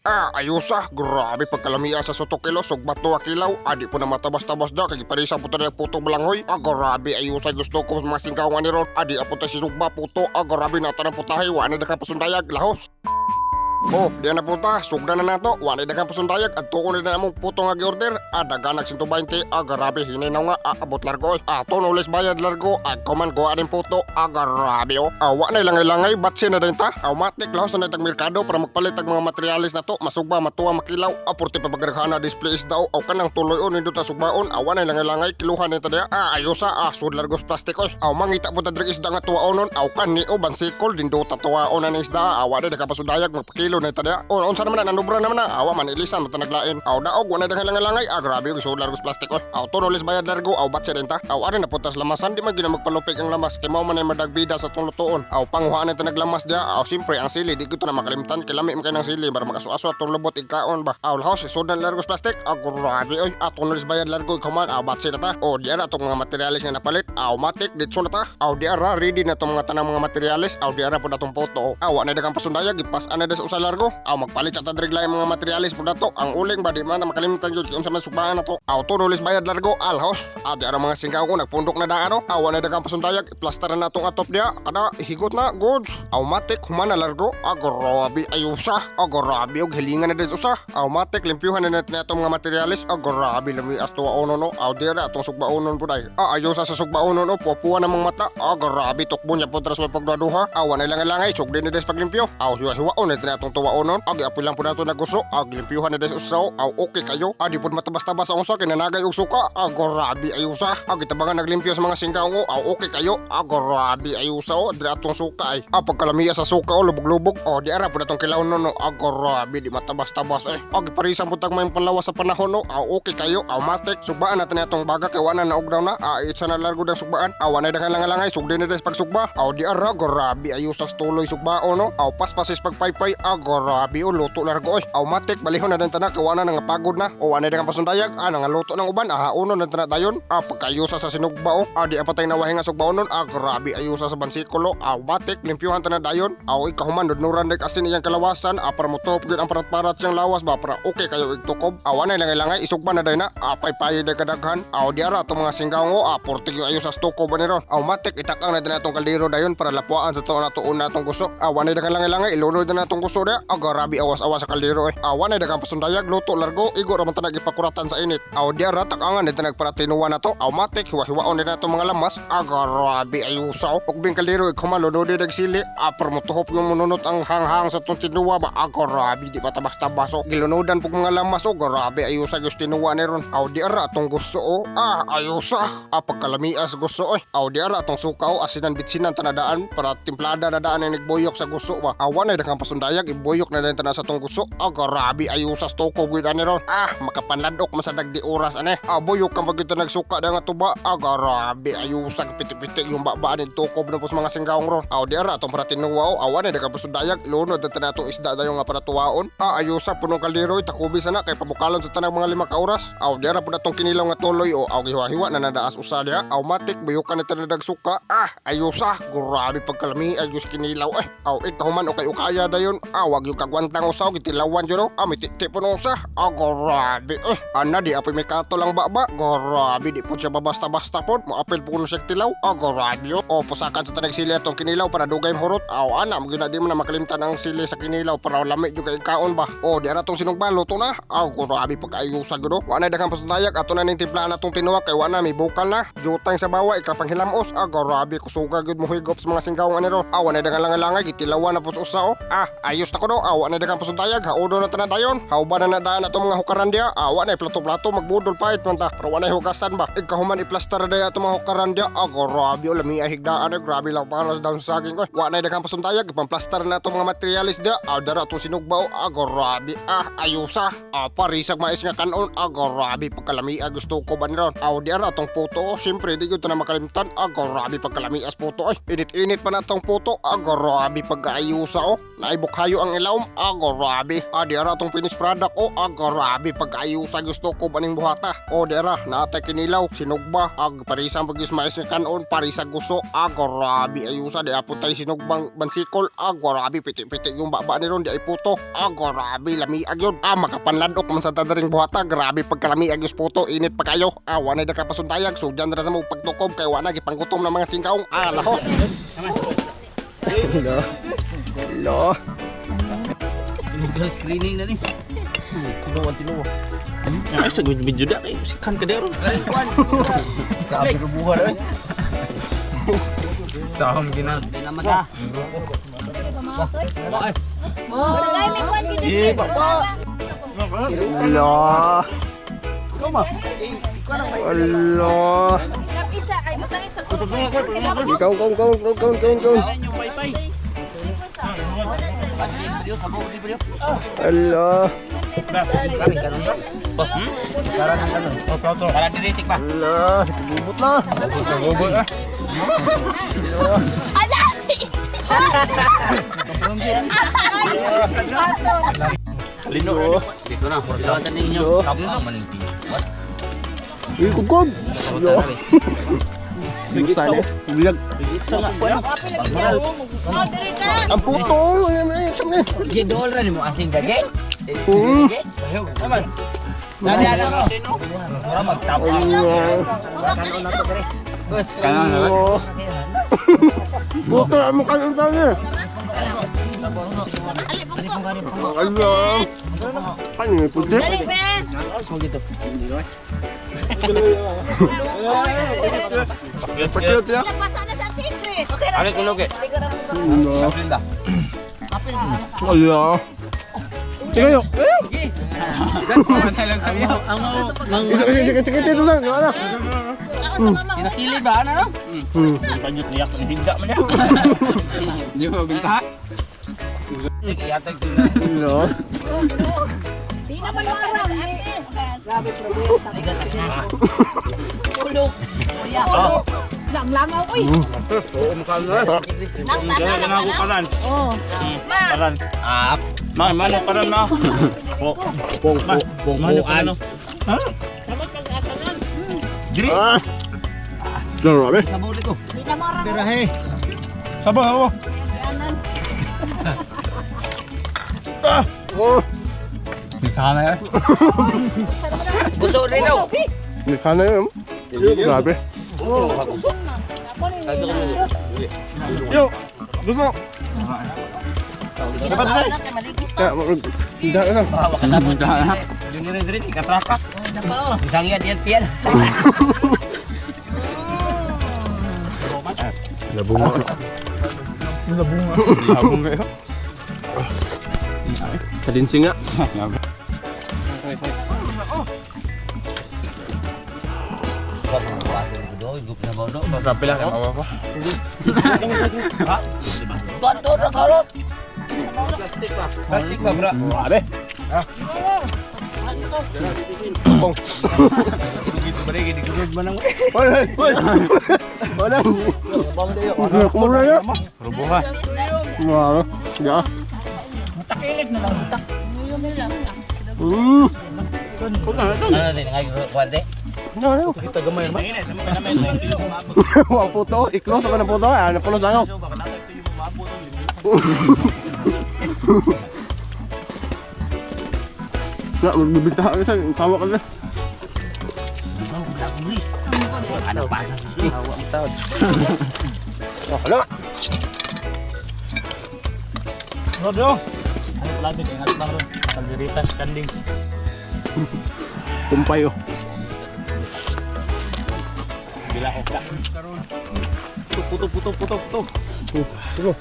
Ayos grabe pagkalamiya sa soto kilos ug bato a kilaw. Adi po na matabas-tabas da kay parisa po tayo puto balangoy. Grabe ayos gusto ko mga singkawan ni ron. Adi apo tayo sinugba puto. Grabe na tanang putahe wa na dakang pasundayag lahos. Diyan na punta, sugda na nato, wala dagang pasundayag at tuon na namong puto nga gi-order. Daganag 120, grabe hinay na nga, abot largo. Ato nulis bayad largo, kuman ko aning puto, grabe Wa na ilangay-langay, batsi na din ta. Matik lahos na itag merkado para magpalit ang mga materialis na to, masugba, matuwa, makilaw. Porte pa pagreghana displays daw, kanang tuloy o nindot na sugbaon, wa na ilangay-langay, kiluhan nito diya. Ayos sud largos plastik mangita po tadrig isda nga tuwaonon, kan ni o bansikol, dindota tuwaon na isda, wa na dagang pasundayag, magpakilo na tada. Unsa naman na nubra naman awa man ilisan matanaglain. Daog wala dagang langay grabe yung sud largos plastik tunolis bayad largo batse din ta. Ari na putas lamasan di man gina magpalupig ang lamas kay mao man ay madagbida sa tong lutuon. Panguhaan na tanaglamas dia. Siyempre ang sili di ko na makalimtan kilami man kay ng sili para makasuaso atong lubot igkaon ba. Lahos sud na largos plastik grabe tunolis bayad largo kuman batse na ta. Di ara tong mga materialis nga napalit matik ditso na ta. Di ara ready na tong mga tanang mga materialis. Di ara pud atong photo. Wa na dagang pasundayag ipas-an na des usa largo. Magpalit sa tadrigla yung mga materialis po na to. Ang uling ba di man na makalimutan yun kung sa mga subahan na to. Tunulis bayad largo alhos. Di ara mga singkaw ko nagpundok na daan Wa na dagang pasundayag iplastaran na itong atop dia. Kada higot na goods. Matik human na largo. Grabe ayusa. Grabe og hilingan na des usa. Matik limpyuhan na natin itong mga materialis. Grabe lamias tuwa ono no. Di ara itong sugbaonon po day. Ayusa sa sugbaonon pupuan ng mga mata. Grabe tukbo niya po tras may pagdaduha. Wa na langay-langay sugdi na des paglimpyo. Hiwa-hiwaon na itong tuwa ono. Apoy lang po nato naguso. Limpyuhan na des usaw. Okay kayo. Di po matabas-tabas ang usa. Kinanagay og suka. Grabe ayusa. Gitabangan naglimpyo sa mga singkaw okay kayo. Grabe ayusa Di atong suka ay. Pagkalamiya sa suka lubog-lubog. Di ara po natong kilaw no. Grabe di matabas-tabas Giparisan po tag may panlawas sa panahon okay kayo. Matik. Sugbaan natin atong baga kay wana na og daw na. Itsa na largo ng sugbaan. Wana dagang langay. Sugdi na des pagsugba. Di ara. Grabe ayusa sa tuloy sugbaon paspasis pagpaypay. Grabe luto largo matik balihon na din tanak kawana nga pagod na ana dagang pasundayag nga luto ng uban uno na tanak dayon pagkayusa sa sinugba di apatay na wahi nga sugbaonon grabe ayusa sa bansikulo matik limpyuhan tanak dayon ikahuman nuran dek asin iyang kalawasan para motop gyud ang parat-parat siyang lawas ba para okay kayo igtukob wana langay-langay isugba na dayon na paypay de kadaghan di ara to mga singgango portig yung ayusa sa tukob ni ron matik itakang na din atong kaldero dayon para lapuan sa tuon natuon natong gusto wana dagang langay-langay ilunod na natong gusto dia grabe awas-awas sa kaldero Wana dagang pasundayag luto largo igo ra man tanag ipakuratan sa init. Di ara takangan ni tanag para tinuwa na to. Matik hiwa-hiwaon ni nato mga lamas. Grabe ayusa ug bing kaldero igkumalo do dag sili. Permutuhop yung mununot ang hanghang sa tong tinuwa ba. Grabe di matabas-tabas gilunodan pug mga lamas grabe ayusa gyud tinuwa ni ron. Di ara atong gusto ayusa. Pagkalamias gusto di ara atong suka asinan bitsinan tanadaan para timplada na daan ang nagbuyok sa gusto ba. Wana dagang pasundayag ibuyok na din tanan sa tong gusto. Grabe ayusa sa toko gud ani ron. Makapanladok masadag di oras buyok kang pagkita nagsuka da nga tuba. Grabe ayusa piti-piti yung baba ni toko na po sa mga singgaong ron. Di ara atong para tinuwa awan na dagang pasundayag ilunod na atong isda dayon nga para tuwaon. Ayusa punong kaldero takubi sana kay pabukalon sa tanang mga 5 ka oras. Di ara pud atong kinilaw nga tuloy giwa-hiwa na nadaas usa diha. Matik buyukan ni tanang suka. Ayusa grabe pagkalami ayus kinilaw ikahuman okay ukaya dayon. Wag yung kagwantang usaw gitilawan jud may titi po nung sa grabe di apoy may kato lang baba grabe di po siya babasta-basta po maapil po kuno siya tilaw grabe pusakan sa tanag sili atong kinilaw para dugay mahurot ana magina di mo na makalimtan ang sili sa kinilaw para lami yung kaon ba di ara tong sinugba luto na grabe pag-ayusa gud wana daghang pasundayag ato na ning timplahan atong tinuwa kay wana may bukal na jutang sa bawa ikapanghilamos grabe kusuga gud mo higop sa mga singgaw ani ro wana daghang langay gitilawan na po sa usa ayos ta ko wana daghang pasundayag haudo na tanan dayon hauban na daan atong mga hukaran dia wana plato-plato magbudol pait man ta pero wana hugasan ba ikahuman iplastar day atong mga hukaran dia grabe lami higdaan grabe lang para sa down sa saging wana daghang pasundayag ipaplastar na atong mga materialis dia dara atong sinugbaw grabe ayusa parisag mais nga kanon grabe pagkalami gusto ko ba niron di ara atong puto syempre di gyud ta na makalimtan grabe pagkalami as puto init-init pa na atong puto grabe pag-ayusa naibok hayo kayo ang ilawom. Grabe. Di ara tong finished product. Grabe pag-ayusa gusto ko baning buhata. Di ara naatay kinilaw sinugba. Parisang pag-is mais nga kanon parisa gusto. Grabe ayusa di apo tay sinugbang bansikol. Grabe piti-piti yung baba ni ron di ay puto. Grabe lamiag yun. Makapanladok man sa tadaring buhata. Grabe pagkalamiag yung puto. Init pa kayo. Wanay na kapasuntayag. So dyan na sa mo pagtukob kay wana gipanggutom ng mga singkaong. Lahos. Hello. Screening na ni. Tinuwa. Ay, sa video da kay sikan ka dero. Grabe rubuhan. Saham gina. Salamat ha. Hello. Hello. Kau. Hello. Para diritik pa. Hello. Bubut na. Bubut ah. Lino. Dito na, pagkawan ninyo. Kapag malinti. Kugog. Bigyan eh. Bilag. Ang puto. Gidol rin mo asing gage. Naman. Dali ala mo. Ora magtapa. Kanon na to dire. Kanon na. Puto mo kanon tayo. Ano yung puti? Dali, pe! Pakiyot siya? Nagpasa na sa Tigris! Ano kunog eh? Aplinda. Ayo. Sige. Sige dito sa. Ano? Kinakili ba ano? Panyot niyak ng hinda man yan. Di mo binta? Yatag din na. Ano? Di na palawaran eh! Grabe problema. Tulog! Lang-langaw ko eh! Oo, mukhaan na. Lang ako karan. Oo. Ma! Karan. Mano karan na. Mano karan. Ha? Dapat kag-asanan. Giri. Grabe. Sabuli ko. Di na marang. Birahe. Sabaw ako. Yanan. Bisa na yan. Gusto rin daw. Hindi ka na yun. Grabe. Yo, gusto. Dapat na. Tidak ka. Hawakan na punta na. Yun rin ikatrapak. Isang yan yan. Labunga. Labong kayo. Kalinsing nga. Grabe lang yung awa ko. Bando na karot. Plastik ba bra? Grabe. Dito ba rin, gidigurod man ang... Wala. Kumula ya. Rubo ka. Wow. Ya. Takilid na lang. Ano din ngay kwante? No. Kita gamay naman. Wow puto. Iklo sa kanang puto. Ano puno daw. Na magbibigta ka sa tawa ka na. Ano pa? Hawa ang taon. Hala. Rodyo. Ano lagi ingat lang ron. Kalbiritas kanding. Kumpay oh. Bila ko ka. Puto. Tulo.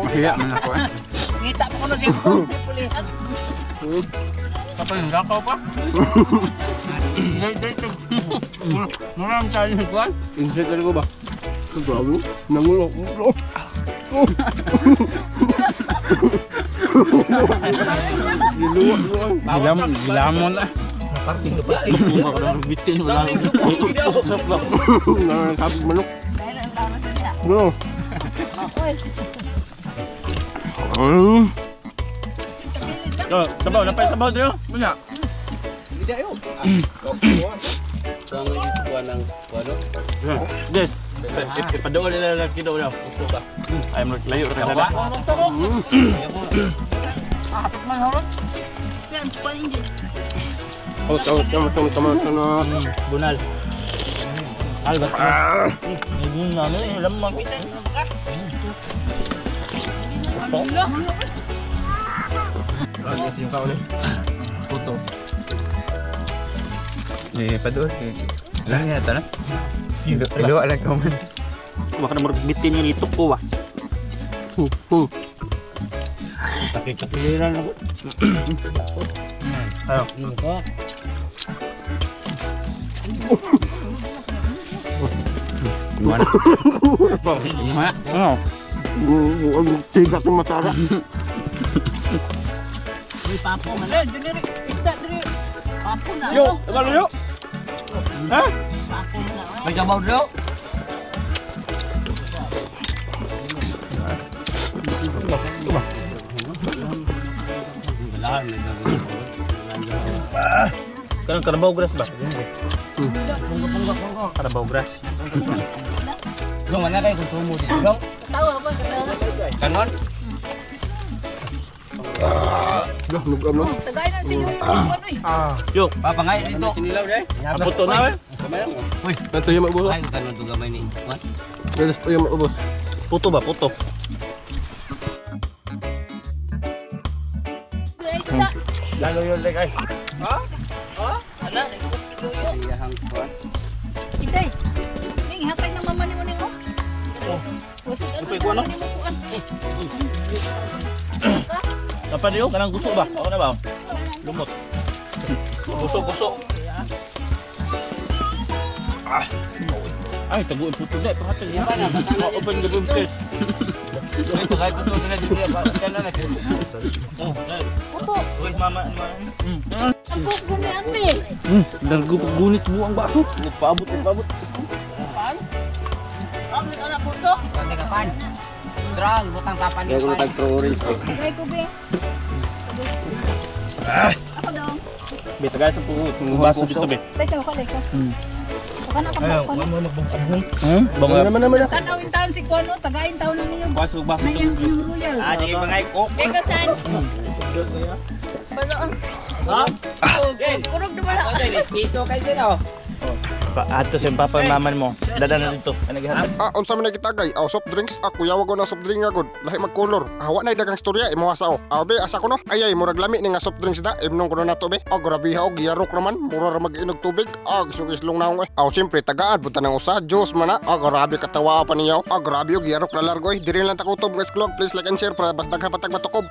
Kaya man ako eh. Ngita pa ko na siya. Kapag nagakaw pa. Maraming tayo ng kuwan. Insert na ko ba? Bravo. Nangulok. Gilamon na. Naparting na ba? Lupa ka lang bitin. Wala. Nakakapit manok. Bro. Oy, Mm. tagilid lang. Oh, sabaw, napay sabaw dito. Bunya. Hindi ayo. Kung hindi kuha ng ano? Yes. Ipadoon nila lang kido daw. Upo ba? Ay mo layo ra kada. Ahapit man horot. Yan, pa injin. Tama. Bunal. Albat. Yung ano, lamang. Yung kauli. Puto. Padoon. Lang yata na. Ilo ala ka man. Baka na bitin yung itok ko ba. Takik-takiliran ako. Ayo. Gimana? Gimana? Oh. Ang tigas ng matara. Uy, papo man. Eh, dili. Isda dili. Papo na. Yo, tagal yo. Ha? Papo na. May sabaw daw. Kanang karabaw grass ba? Karabaw grass. Dong mana kay konsumo dito dong? Tawa ba katawa? Kanon? Dah, lugam na. Tagay na sinyo yung ano eh. Yo, Papangay dito. Sinilaw deh. ang puto na eh. Uy, Ito yung maubos. ay kanon to gamay ni. What? Ito yung maubos. Puto ba? Puto. Isda. Lalo yun like ay. Ala, nagkukuyo. Iyahang kuan. Itay. Ning hatay na mama nimo ning oh. Wasod Ipay ko ano? Dapat yun, kanang gusto ba? Ako na ba? Lumot. Gusto. Ay, taguin puto na. Pahatag niya. Open the boom test. Ito kay puto na dito ba? Kana na. Oh, Puto. wait mama. Ako ko ni ate. Gunit buang baso. Paabot. Pan. Ang anak puto. Kani ka pan. Strong butang papan ni pan. Tagay ko be. Ako daw. Beta guys, sa puso. Baso dito be. Pesa ko ko. Baka na pa Bangga. Naman. Tanawin taon si Kuano, tagain taon na niyo. Baso. May yung royal. Di mga ikok. Kaya kasan? Balo ang. Ha? Kurog na wala. Piso kay dito. Ato sa papa maman mo. Dada na dito. Ano gihatag? Unsa man nagitagay? Soft drinks. Ako yawa ko ng soft drink agad. Lahi magkolor. Hawa na dagang storya imawasa o. Be, asa ko no? Ayay, murag lami ni nga soft drinks da. Imnong ko na nato be. Grabe ha og giyarok naman. Mura ra mag-inog tubig. Islong na ako. Siyempre tagaan buta ng usa. Juice man na. Grabe katawa pa niya. Grabe og giyarok na largo. Diri lang takutob ng esklog. Please like and share para bas dagha patag matukob.